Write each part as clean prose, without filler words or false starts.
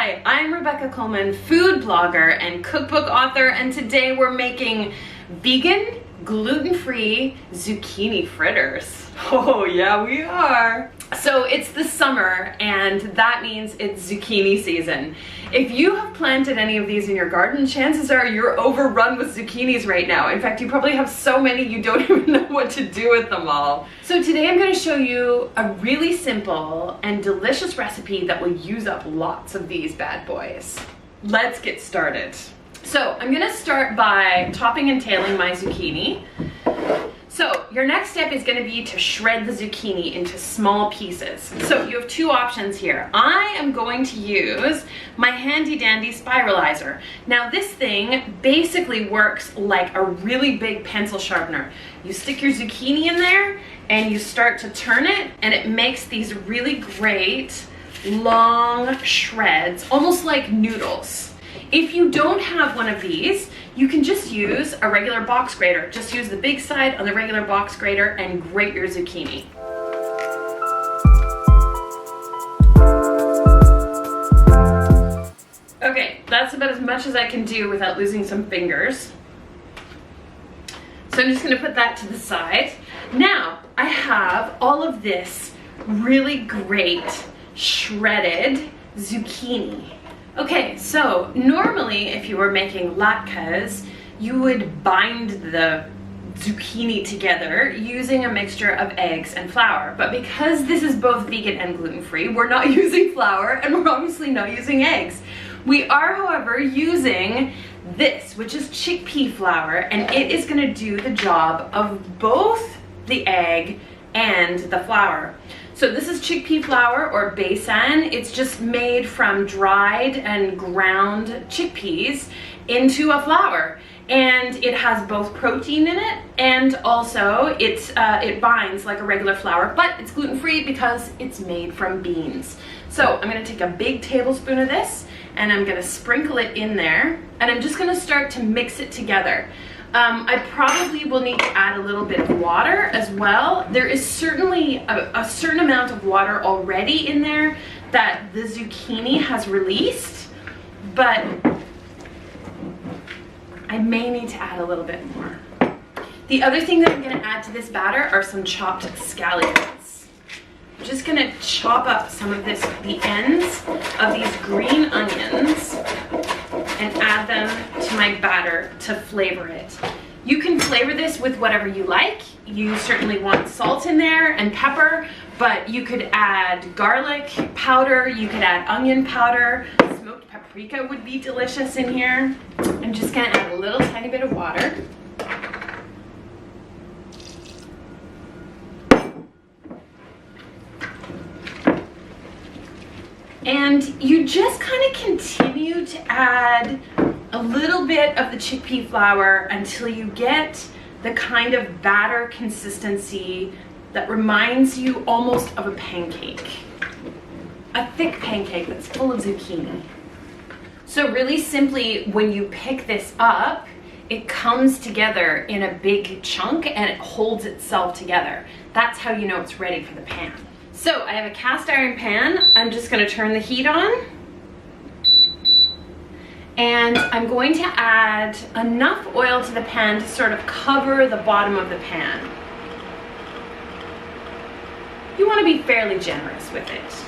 Hi, I'm Rebecca Coleman, food blogger and cookbook author, and today we're making vegan, gluten-free zucchini fritters. Oh yeah, we are. So it's the summer, and that means it's zucchini season. If you have planted any of these in your garden, chances are you're overrun with zucchinis right now. In fact, you probably have so many you don't even know what to do with them all. So today I'm going to show you a really simple and delicious recipe that will use up lots of these bad boys. Let's get started. So I'm going to start by topping and tailing my zucchini. So your next step is going to be to shred the zucchini into small pieces. So you have two options here. I am going to use my handy dandy spiralizer. Now this thing basically works like a really big pencil sharpener. You stick your zucchini in there and you start to turn it, and it makes these really great long shreds, almost like noodles. If you don't have one of these, you can just use a regular box grater. Just use the big side on the regular box grater and grate your zucchini. Okay, that's about as much as I can do without losing some fingers. So I'm just gonna put that to the side. Now, I have all of this really great shredded zucchini. Okay, so normally if you were making latkes, you would bind the zucchini together using a mixture of eggs and flour. But because this is both vegan and gluten-free, we're not using flour, and we're obviously not using eggs. We are, however, using this, which is chickpea flour, and it is going to do the job of both the egg and the flour. So this is chickpea flour, or besan. It's just made from dried and ground chickpeas into a flour. And it has both protein in it, and also it binds like a regular flour, but it's gluten-free because it's made from beans. So I'm gonna take a big tablespoon of this, and I'm gonna sprinkle it in there, and I'm just gonna start to mix it together. I probably will need to add a little bit of water as well. There is certainly a certain amount of water already in there that the zucchini has released, but I may need to add a little bit more. The other thing that I'm going to add to this batter are some chopped scallions. I'm just going to chop up some of the ends of these green onions and add them to my batter to flavor it. You can flavor this with whatever you like. You certainly want salt in there and pepper, but you could add garlic powder, you could add onion powder, smoked paprika would be delicious in here. I'm just gonna add a little tiny bit of water. And you just kind of continue to add a little bit of the chickpea flour until you get the kind of batter consistency that reminds you almost of a pancake. A thick pancake that's full of zucchini. So really simply, when you pick this up, it comes together in a big chunk and it holds itself together. That's how you know it's ready for the pan. So I have a cast iron pan. I'm just going to turn the heat on. And I'm going to add enough oil to the pan to sort of cover the bottom of the pan. You want to be fairly generous with it.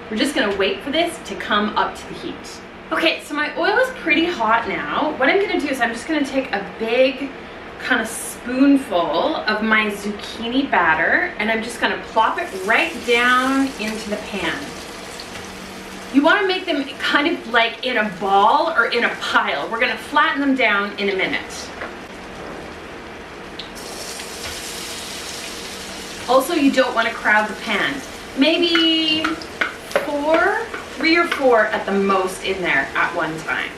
We're just going to wait for this to come up to the heat. Okay, so my oil is pretty hot now. What I'm going to do is I'm just going to take a big kind of spoonful of my zucchini batter, and I'm just going to plop it right down into the pan. You want to make them kind of like in a ball or in a pile. We're going to flatten them down in a minute. Also, you don't want to crowd the pan. Maybe 3 or 4 at the most in there at one time.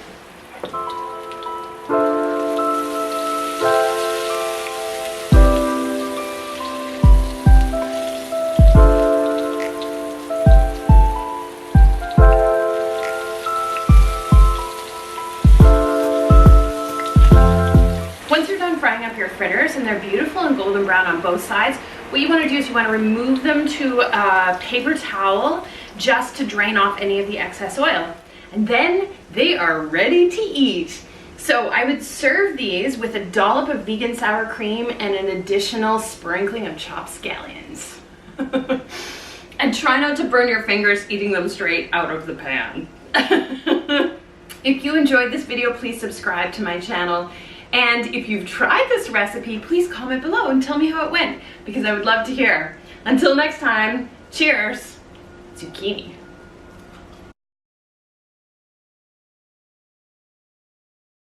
Once you're done frying up your fritters and they're beautiful and golden brown on both sides, what you want to do is you want to remove them to a paper towel just to drain off any of the excess oil. And then they are ready to eat. So I would serve these with a dollop of vegan sour cream and an additional sprinkling of chopped scallions. And try not to burn your fingers eating them straight out of the pan. If you enjoyed this video, please subscribe to my channel. And if you've tried this recipe, please comment below and tell me how it went, because I would love to hear. Until next time, cheers, zucchini.